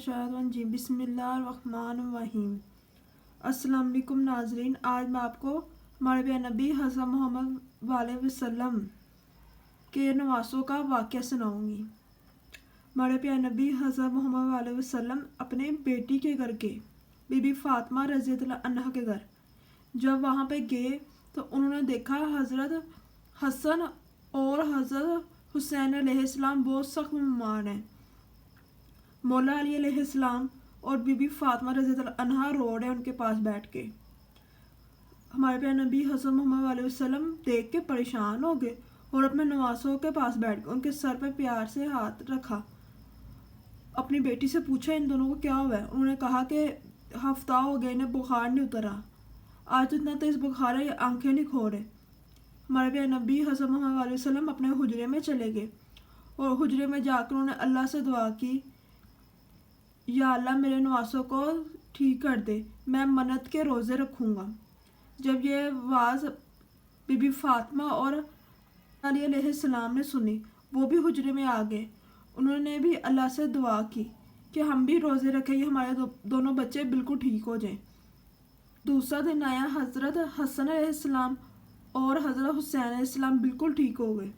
मिनश्शैतानिर्रजीम बिस्मिल्लाहिर्रहमानिर्रहीम। अस्सलाम वालेकुम नाज़रीन, आज मैं आपको हमारे प्यारे नबी हज़रत मोहम्मद वाले वसल्लम के नवासों का वाक़या सुनाऊंगी। हमारे प्यारे नबी हज़रत मोहम्मद वाले वसल्लम अपने बेटी के घर के बीबी फ़ातिमा रज़ियल्लाहु अन्हा के घर जब वहाँ पे गए तो उन्होंने देखा हज़रत हसन और हज़रत हुसैन अलैहिस्सलाम बहुत सख्त बीमार हैं। मौला अली अलैहिस्सलाम और बीबी फ़ातिमा रज़ियल्लाहु अन्हा रो रहे हैं उनके पास बैठ के। हमारे प्यारे नबी हज़रत मोहम्मद वाले वसल्लम देख के परेशान हो गए और अपने नवासों के पास बैठ गए, उनके सर पे प्यार से हाथ रखा, अपनी बेटी से पूछा इन दोनों को क्या हुआ है। उन्होंने कहा कि हफ्ता हो गया इन्हें बुखार नहीं उतरा, आज तो इतना तेज़ बुखार है ये आंखें नहीं खो रहे। हमारे प्यारे नबी हज़रत मोहम्मद वाले वसल्लम अपने हुजरे में चले गए और हुजरे में जाकर उन्होंने अल्लाह से दुआ की, या अल्लाह मेरे नवासों को ठीक कर दे, मैं मन्नत के रोज़े रखूँगा। जब ये आवाज़ बीबी फ़ातिमा और अली अलैहिस्सलाम ने सुनी, वो भी हुजरे में आ गए। उन्होंने भी अल्लाह से दुआ की कि हम भी रोज़े रखेंगे, हमारे दोनों बच्चे बिल्कुल ठीक हो जाएं। दूसरा दिन आया, हज़रत हसन अलैहिस्सलाम और हज़रत हुसैन अलैहिस्सलाम बिल्कुल ठीक हो गए।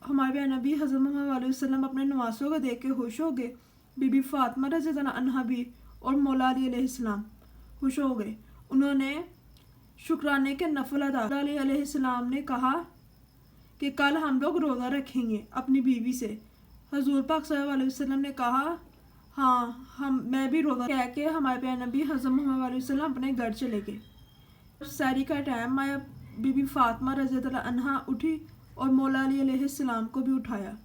हमारे प्यारे नबी हज़रत मोहम्मद वाले वसल्लम अपने नवासों को देख के खुश हो गए। बीबी फ़ातिमा रज़ियल्लाहु अन्हा भी और मौला अली अलैहिस्सलाम खुश हो गए। उन्होंने शुक्राने के नफल अदा। अली अलैहिस्सलाम ने कहा कि कल हम लोग रोज़ा रखेंगे अपनी बीवी से। हजूर पाक सल्लल्लाहु अलैहि वसल्लम ने कहा हाँ मैं भी रोज़ा कह के हमारे प्यारे नबी हज़रत मोहम्मद वाले वसल्लम अपने घर चले गए। सहरी का टाइम आया, बीबी फ़ातिमा रज़ियल्लाहु अन्हा उठी और मौला अली अलैहिस्सलाम को भी उठाया।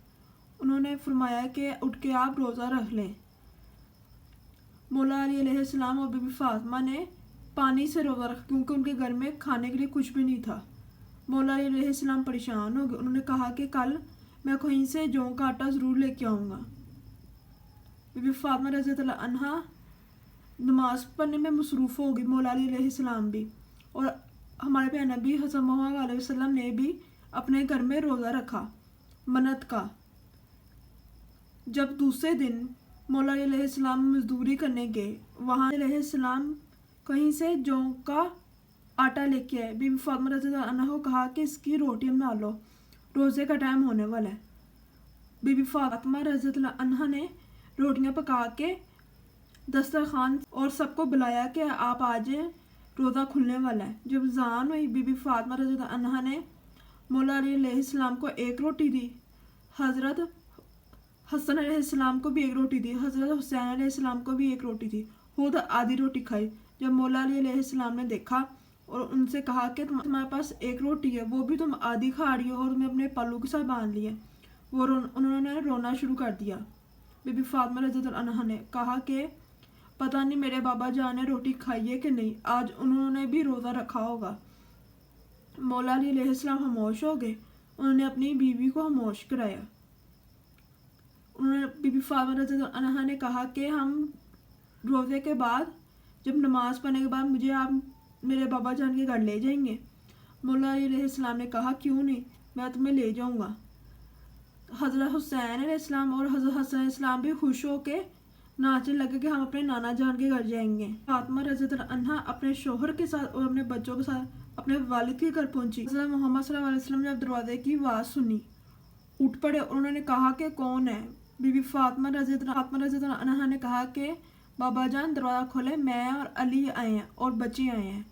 उन्होंने फरमाया कि उठ के आप रोज़ा रख लें। मौला अली अलैहिस्सलाम और बीबी फ़ातिमा ने पानी से रोज़ा रखा क्योंकि उनके घर में खाने के लिए कुछ भी नहीं था। मौला अली अलैहिस्सलाम परेशान हो गए। उन्होंने कहा कि कल मैं कहीं से जौ का आटा ज़रूर लेके आऊँगा। बीबी फ़ातिमा रज़ियल्लाहु अन्हा नमाज़ पढ़ने में मसरूफ़ हो गई, मौला अली अलैहिस्सलाम भी। और हमारे प्यारे नबी हज़रत मोहम्मद अलैहि वसल्लम ने भी अपने घर में रोज़ा रखा मन्नत का। जब दूसरे दिन मौला अली अलैहिस्सलाम मजदूरी करने गए, वहाँ अलैहिस्सलाम कहीं से जौ का आटा लेके आए। बीबी फ़ातिमा रज़ियल्लाहु अन्हा को कहा कि इसकी रोटी बना लो, रोज़े का टाइम होने वाला है। बीबी फ़ातिमा रज़ियल्लाहु अन्हा ने रोटियां पका के दस्तरखान और सबको बुलाया कि आप आ जाएं, रोज़ा खुलने वाला है। जब ज़ान हुई, बीबी फ़ातिमा रज़ियल्लाहु अन्हा ने मौला अली अलैहिस्सलाम को एक रोटी दी, हज़रत हसन अलैहिस्सलाम को भी एक रोटी दी, हज़रत हुसैन अलैहिस्सलाम को भी एक रोटी दी, खुद आधी रोटी खाई। जब मौला अली अलैहिस्सलाम ने देखा और उनसे कहा कि तुम्हारे पास एक रोटी है, वो भी तुम आधी खा रही हो और तुम्हें अपने पल्लू के साथ बांध लिया, उन्होंने रोना शुरू कर दिया। बीबी फ़ातिमा रज़ियल्लाहु अन्हा ने कहा कि पता नहीं मेरे बाबा जान ने रोटी खाई है कि नहीं, आज उन्होंने भी रोज़ा रखा होगा। मौला अली अलैहिस्सलाम खामोश हो गए। उन्होंने अपनी बीवी को खामोश कराया। उन्होंने बीबी फ़ातिमा रज़ियल्लाहु अन्हा ने कहा कि हम रोज़े के बाद जब नमाज़ पढ़ने के बाद मुझे आप मेरे बाबा जान के घर ले जाएंगे। मौला अली अलैहिस्सलाम ने कहा क्यों नहीं, मैं तुम्हें ले जाऊंगा। हज़रत हुसैन अलैहिस्सलाम और हज़रत हसन अलैहिस्सलाम भी खुश हो के नाचने लगे कि हम अपने नाना जान के घर जाएंगे। फ़ातिमा रज़ियल्लाहु अन्हा अपने शोहर के साथ और अपने बच्चों के साथ अपने वालिद के घर पहुंची। हज़रत मोहम्मद सल्लल्लाहु अलैहि वसल्लम जब दरवाजे की आवाज़ सुनी, उठ पड़े और उन्होंने कहा कि कौन है। बीबी फ़ातिमा रज़ियल्लाहु अन्हा ने कहा कि बाबा जान दरवाज़ा खोले, मैं और अली आए हैं और बच्चे आए हैं।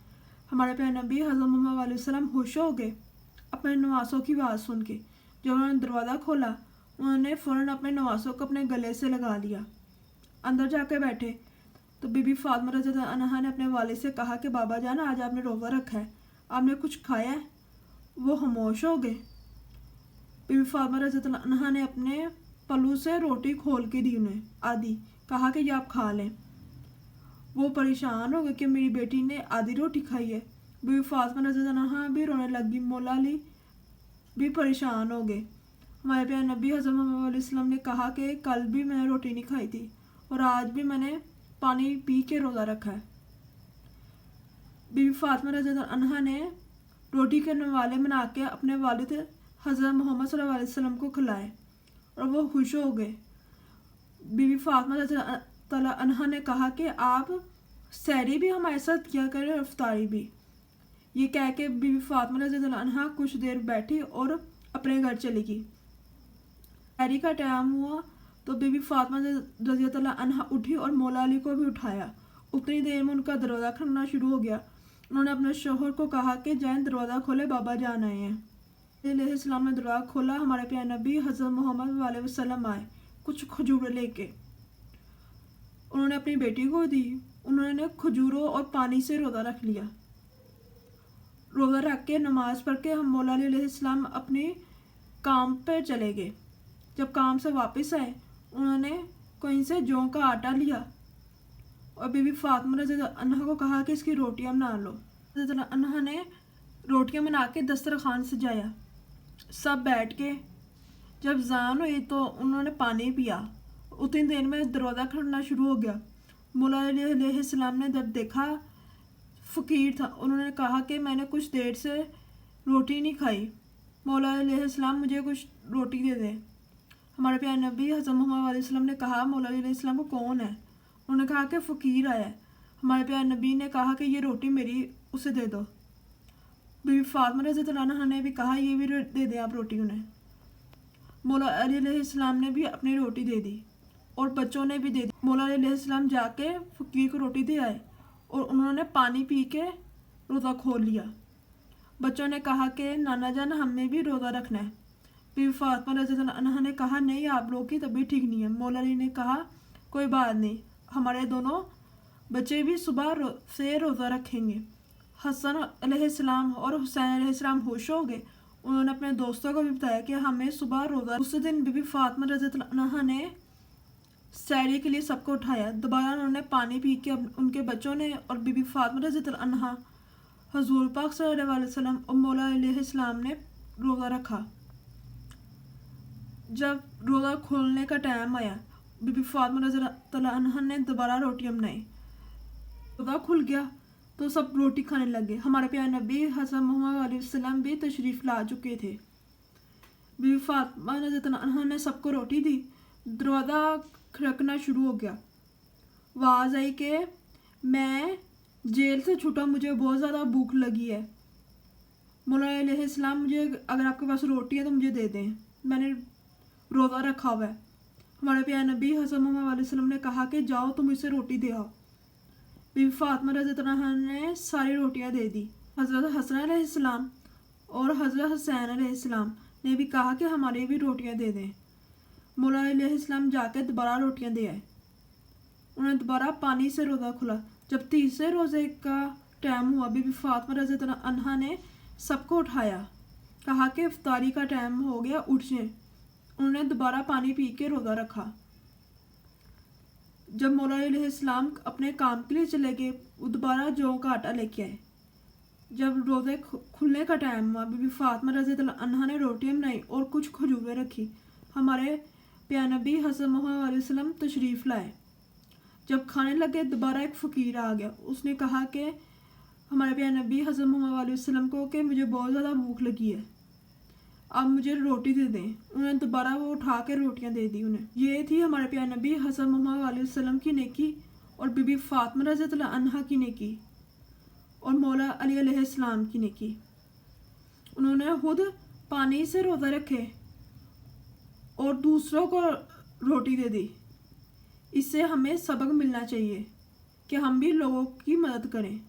हमारे प्यारे नबी हज़रत मोहम्मद अलैहि वसल्लम खुश हो गए अपने नवासों की आवाज़ सुन के। जब उन्होंने दरवाज़ा खोला, उन्होंने फ़ौरन अपने नवासों को अपने गले से लगा लिया। अंदर जाके बैठे तो बीबी फ़ातिमा रज़ियल्लाहु अन्हा ने अपने वालिद से कहा कि बाबा जान आज आपने रोज़ा रखा है, आपने कुछ खाया है? वो खामोश हो गए। बीबी फ़ातिमा रज़ियल्लाहु अन्हा ने अपने पल्लू से रोटी खोल के दी उन्हें आधी, कहा कि ये आप खा लें। वो परेशान हो गए कि मेरी बेटी ने आधी रोटी खाई है। बीबी फ़ातिमा रज़ियल्लाहु अन्हा भी रोने लगी, मौला अली भी परेशान हो गए। हमारे प्यारे नबी हज़रत मोहम्मद अलैहि वसल्लम ने कहा कि कल भी मैंने रोटी नहीं खाई थी और आज भी मैंने पानी पी के रोज़ा रखा है। बीबी फ़ातिमा रज़ियल्लाहु अन्हा ने रोटी के नवाले बना के अपने वालिद हज़रत मोहम्मद सल्लल्लाहु अलैहि वसल्लम को खिलाए और वो खुश हो गए। बीवी फातिमा रज़ियल्लाहु अन्हा ने कहा कि आप सहरी भी हमारे साथ किया करें और इफ्तारी भी। ये कह के बीवी फातिमा रज़ियल्लाहु अन्हा कुछ देर बैठी और अपने घर चली गई। सहरी का टाइम हुआ तो बीवी फातिमा रज़ियल्लाहु अन्हा उठी और मौला अली को भी उठाया। उतनी देर में उनका दरवाज़ा खड़कना शुरू हो गया। उन्होंने अपने शोहर को कहा कि जाएं दरवाज़ा खोले, बाबा जान आए हैं। अलैहिस्सलाम ने दरवाज़ा खोला। हमारे प्यारे नबी हज़रत मोहम्मद सल्लल्लाहु अलैहि वसल्लम आए कुछ खजूरें लेके। उन्होंने अपनी बेटी को दी। उन्होंने खजूरों और पानी से रोज़ा रख लिया। रोज़ा रख के नमाज़ पढ़ के हम मौला अली अलैहिस्सलाम अपने काम पर चले गए। जब काम से वापस आए उन्होंने कहीं से जौ का आटा लिया और बीवी फातिमा रज़ियल्लाहु अन्हा को कहा कि इसकी रोटियां बना लो। रज़ियल्लाहु अन्हा ने रोटियां बना के दस्तरखान सजाया। सब बैठ के जब ज़ान हुई तो उन्होंने पानी पिया। उतनी देर में दरवाज़ा खड़कना शुरू हो गया। मौला अली अलैहिस्सलाम ने जब देखा फ़कीर था, उन्होंने कहा कि मैंने कुछ देर से रोटी नहीं खाई, मौला अली अलैहिस्सलाम मुझे कुछ रोटी दे दें। हमारे प्यारे नबी हज़रत मोहम्मद सल्लल्लाहु अलैहि वसल्लम ने कहा मौला अली अलैहिस्सलाम को कौन है? उन्होंने कहा कि फ़कीर आया है। हमारे प्यारे नबी ने कहा कि ये रोटी मेरी, उसे दे दो। बीवी फातिमा रज़ियल्लाहु अन्हा ने भी कहा ये भी दे दें आप रोटी उन्हें। मौला अली अलैहिस्सलाम ने भी अपनी रोटी दे दी और बच्चों ने भी दे दी। मौला अली अलैहिस्सलाम जाके फ़कीर को रोटी दे आए और उन्होंने पानी पी के रोज़ा खोल लिया। बच्चों ने कहा कि नाना जान हमें भी रोज़ा रखना है। बीवी फातिमा रज़ियल्लाहु अन्हा ने कहा नहीं, आप लोगों की तबीयत ठीक नहीं है। मौला अली ने कहा कोई बात नहीं, हमारे दोनों बच्चे भी सुबह से रोज़ा रखेंगे। हसन अलैहिस्सलाम और हुसैन अलैहिस्सलाम होश हो गए। उन्होंने अपने दोस्तों को भी बताया कि हमें सुबह रोज़ा। उस दिन बीवी फातिमा रज़ियल्लाहु अन्हा ने सहरी के लिए सबको उठाया। दोबारा उन्होंने पानी पी के उनके बच्चों ने और बीवी फातिमा रज़ियल्लाहु अन्हा हुज़ूर पाक सल्लल्लाहु अलैहि वसल्लम और मौला अलैहिस्सलाम ने रोज़ा रखा। जब रोज़ा खोलने का टाइम आया बीबी फातिमा रज़ियल्लाहु अन्हा ने दोबारा रोटियां बनाई। रोज़ा खुल गया तो सब रोटी खाने लगे। हमारे प्यारे नबी हज़रत मोहम्मद सल्लल्लाहु अलैहि वसल्लम भी तशरीफ़ ला चुके थे। बीबी फातिमा रज़ियल्लाहु अन्हा ने सबको रोटी दी। दरवाज़ा खड़कना शुरू हो गया। आवाज़ आई कि मैं जेल से छूटा, मुझे बहुत ज़्यादा भूख लगी है। मौला अलैहिस्सलाम मुझे अगर आपके पास रोटी है तो मुझे दे दें, मैंने रोज़ा रखा हुआ है। हमारे प्यारे नबी हज़रत मोहम्मद सल्लल्लाहु अलैहि वसल्लम ने कहा कि जाओ तुम इसे रोटी दे आओ। बीबी फातिमा रज़ियल्लाहु अन्हा ने सारी रोटियां दे दी। हज़रत हसन अलैहिस्सलाम और हज़रत हुसैन अलैहिस्सलाम ने भी कहा कि हमारी भी रोटियां दे दें। मौला अलैहिस्सलाम जाकर दोबारा रोटियां दे आए। उन्हें दोबारा पानी से रोज़ा खुला। जब तीसरे रोज़े का टाइम हुआ बीबी फातिमा रज़ियल्लाहु अन्हा ने सबको उठाया, कहा कि इफ्तारी का टाइम हो गया, उठ जाएं। उन्होंने दोबारा पानी पी के रोज़ा रखा। जब मौला अलैहिस्सलाम अपने काम के लिए चले गए वो दोबारा जौ का आटा लेके आए। जब रोज़े खुलने का टाइम हुआ बीबी फातिमा रज़ियल्लाहु अन्हा ने रोटियां बनाई और कुछ खजूरें रखी। हमारे प्यारे नबी हज़रत मोहम्मद सल्लल्लाहु अलैहि वसल्लम तशरीफ़ लाए। जब खाने लगे दोबारा एक फ़कीर आ गया। उसने कहा कि हमारे प्यारे नबी हज़रत मोहम्मद सल्लल्लाहु अलैहि वसल्लम को कि मुझे बहुत ज़्यादा भूख लगी है, आप मुझे रोटी दे दें। उन्हें दोबारा वो उठा के रोटियां दे दी उन्हें। ये थी हमारे प्यारे नबी हज़रत मोहम्मद सल्लल्लाहु अलैहि वसल्लम की नेकी और बीबी फातिमा रज़ियल्लाहु अन्हा की नेकी और मौला अली अलैहिस्सलाम की नेकी। उन्होंने खुद पानी से रोज़ा रखे और दूसरों को रोटी दे दी। इससे हमें सबक मिलना चाहिए कि हम भी लोगों की मदद करें।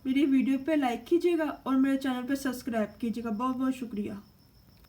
मेरी वीडियो पे लाइक कीजिएगा और मेरे चैनल पे सब्सक्राइब कीजिएगा। बहुत बहुत शुक्रिया।